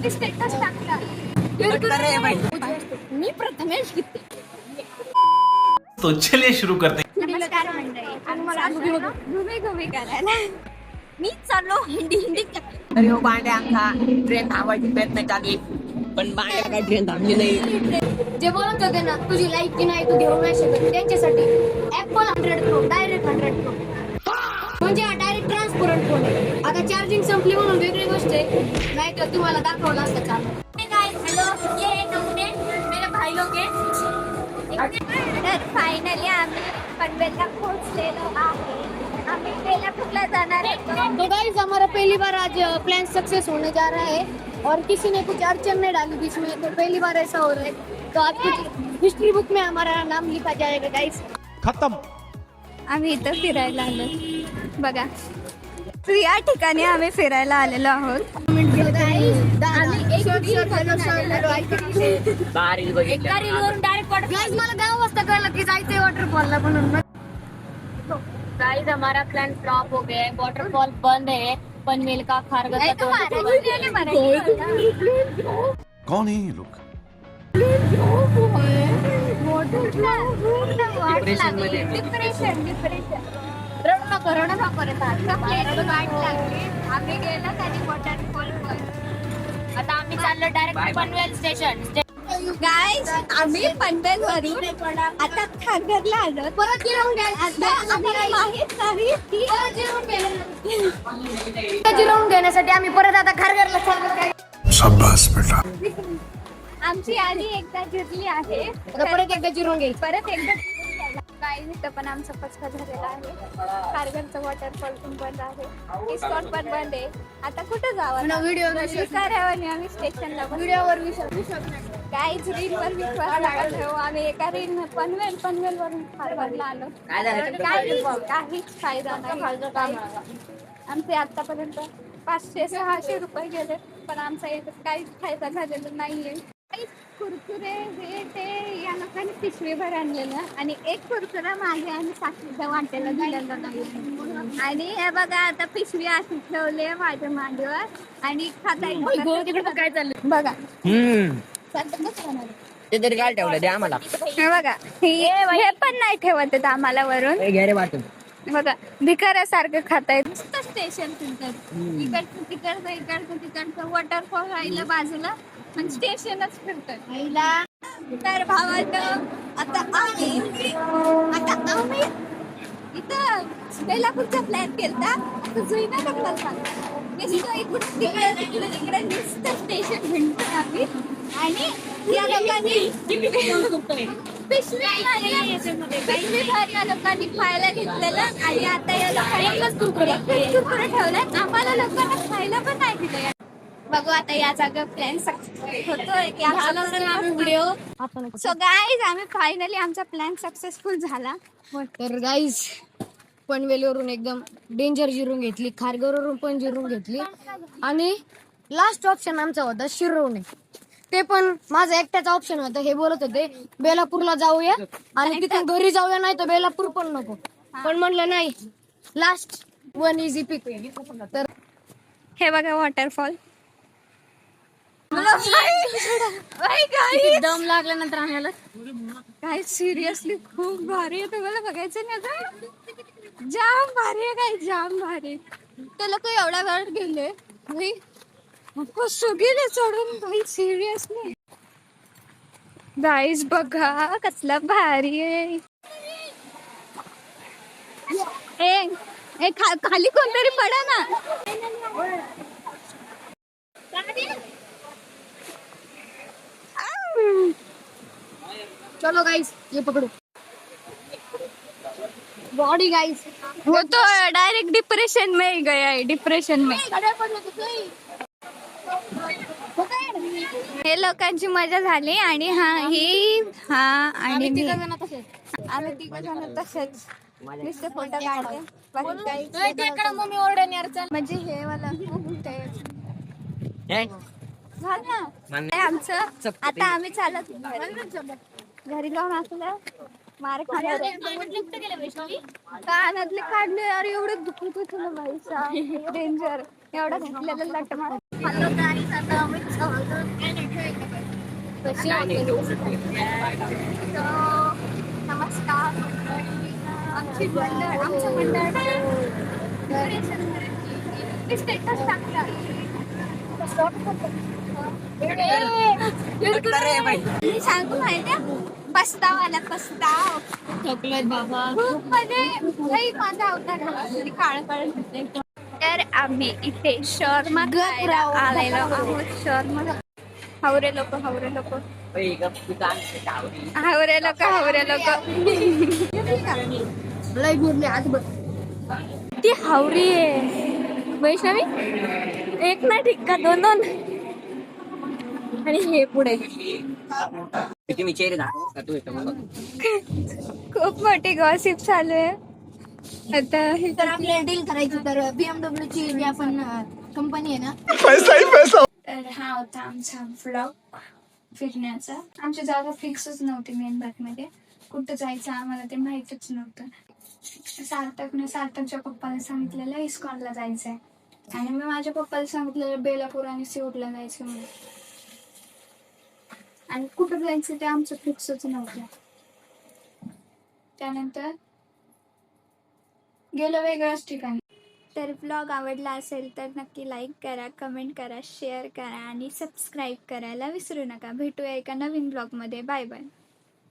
Status टाकला मी प्रथमेश गीते. तो चलिए शुरू करते हैं. नमस्कार मंडळी, घुमे घुमे करायला मी चाललो हिंदी तरी हो बांड्यांका ट्रेन थांबायची प्रयत्न चालू पण बांड्या काय ट्रेन थांबली नाही. जे बोलत होते ना तुझी लाईक की नाही तू घेऊ नाही शकत त्यांच्यासाठी ऍपल 100 प्रो डायरेक्ट 100 प्रो म्हणजे हा डायरेक्ट ट्रान्सपरंट फोन आहे. आता चार्जिंग संपली म्हणून वेगळी गोष्ट आहे, नाही तर तुम्हाला दाखवलं असतं चालू. हॅलो ये नमूने मेरे भाई लोग तर फायनली आम्ही पनवेलला पोहोचलेलो आहे. आम्ही बेलापूरला जाणार है. तो गाइस हमारा पहली बार आज प्लान सक्सेस होने जा रहा है और किसी ने कुछ अड़चन नहीं डाली बीच में, तो पहली बार ऐसा हो रहा है. तो आज कुछ हिस्ट्री बुक में हमारा नाम लिखा जाएगा गाइस. खत्म. आम्ही इथं फिरायला आलो बघा. या ठिकाणी आम्ही फिरायला आलेलो आहोत. मला गाव वाजता कळलं की जायचंय वॉटरफॉलला म्हणून. गाइस हमारा प्लान फ्लॉप हो गया है. वाटरफॉल बंद है पनवेल का खारघर का. कौन है ये लोग? रडू नको आम्ही गेलो कधी वॉटरफॉल. आता आम्ही चाललो डायरेक्ट पनवेल स्टेशन. गाइस आम्ही पनवेल वरून आता खारघरला आलो. परत जिरवून जिरवून घेण्यासाठी आम्ही परत आता खारघरला चाललो. शाबाश बेटा. आमची आधी एकदा जिरली आहे, परत एकदा जिरून घ्यायचं. परत एकदा गाइस इथं पण आमचा पचका झालेला आहे. खारघरचं वॉटरफॉल पण बंद आहे, रिसॉर्ट पण बंद आहे. आता कुठं जावं व्हिडिओ विचारावं. आम्ही स्टेशनला व्हिडिओवर काहीच रीलवर विश्वास नका ठेवू. आम्ही एका रील पनवेल वरून खारघरला आलो. काहीच फायदा नाही. आमचे आतापर्यंत 500-600 रुपये गेले, पण आमचा याच्यात काहीच फायदा झालेला नाहीये. कुरकुरे हे ते या लोकांनी पिशवीभर आणलेलं आणि एक कुरकुरा मागे आम्ही साखरेच्या वाट्याला दिलेला नाही. आणि हे बघा आता पिशवी अशी ठेवली माझ्या मांडीवर आणि खाता काय चाललं बघा. ते तरी काय ठेवलं ते आम्हाला. हे बघा हे पण नाही ठेवत आहेत आम्हाला वरून. घ्या रे वाटून. बघा भिकाऱ्यासारखं खातायत. नुसतं स्टेशन फिरतात इकडचं वॉटरफॉल राहिलं बाजूला पण स्टेशनच फिरतात. तर भावानं आता आम्ही इथं बेलापूरचा प्लॅन केलता. आता जुईना टाकला सांगा तिकडे नुसतं स्टेशन फिरतो आम्ही. आणि या लोकांनी पिशवी भर या लोकांनी खायला घेतलेलं आणि आता या लोकांनी कुरकुरे ठेवल्यात. आम्हाला लोकांना खायला पण नाही दिलं. बघू आता या जागा प्लॅन सक्सेस होतोय. व्हिडिओ. सो गाईज आम्ही फायनली आमचा प्लॅन सक्सेसफुल झाला. तर गाईज पनवेलवरून एकदम डेंजर जिरून घेतली, खारघरवरून पण जिरून घेतली आणि लास्ट ऑप्शन आमचा होता शिरवणे. ते पण माझा एकट्याचा ऑप्शन होता. हे बोलत होते बेलापूरला जाऊया आणि तिथून घरी जाऊया, नाही तर बेलापूर पण नको. पण म्हणलं नाही, लास्ट वन इझी पिक. तर हे बघा वॉटरफॉल. दम लागल्यानंतर आम्हाला काय सिरियसली खूप भारी आहे. तुम्हाला बघायचं नाही आता. जाम भारी आहे, काय जाम भारी. ते लोक एवढ्या वेळ गेले गेले चढून. काही सिरियसली गाईज बघा कसला भारी आहे. खाली कोणतरी पडा ना. चलो गाइस ये पकड़ो. बॉडी गाइस वो तो डायरेक्ट डिप्रेशन में ही गया है. डिप्रेशन में हे लोकांची मजा झाली. आणि आम्ही तिघ जण तसेच नुसते फोटो काढले. मम्मी ओरडन यार. चल म्हणजे हे वाला आमचं. आता आम्ही चालत घरी जाऊन असलं मार कानातले काढले. अरे एवढे दुखत होत ना भाई. डेंजर एवढा घातलेला लट मार. काय नाही जाऊ शकते. नमस्कार आमचं मंडळ स्टेटस टाकतात मी सांगू माहिती पस्ताव आला पस्ताव चॉकलेट बाबा खूप मध्ये माझा अवतार काळ तर आम्ही इथे शर्मा आलेलो आहोत शर्मा हावरे लोक बाई, गप तुझा आणि आवडी. हावरे लोक लय बोलले आज बघ ती हावरी आहे वैष्णवी एक ना ठिक्का दोन आणि हे पुढे किती मी चेहरे दाखवू का तू येतो मला? खूप मोठी गॉसिप चालू आहे आता हे तर आपल्याला डील करायची तर BMW ची जी आपण कंपनी आहे ना तर हा होता आमचा व्लॉग फिरण्याचा आमची जागा फिक्सच नव्हती मेन मध्ये कुठं जायचं आम्हाला ते माहितीच नव्हतं सार्थकच्या पप्पाला सांगितलेलं इस्कॉनला जायचंय आणि मी माझ्या पप्पाला सांगितलेलं बेलापूर आणि सिओटला जायचं म्हणून आणि कुठं जायचं ते आमचं फिक्सच नव्हतं त्यानंतर गेलो वेगळ्याच ठिकाणी तर ब्लॉग आवडला असेल तर नक्की लाईक करा कमेंट करा शेअर करा आणि सबस्क्राईब करायला विसरू नका भेटूया एका नवीन ब्लॉगमध्ये बाय बाय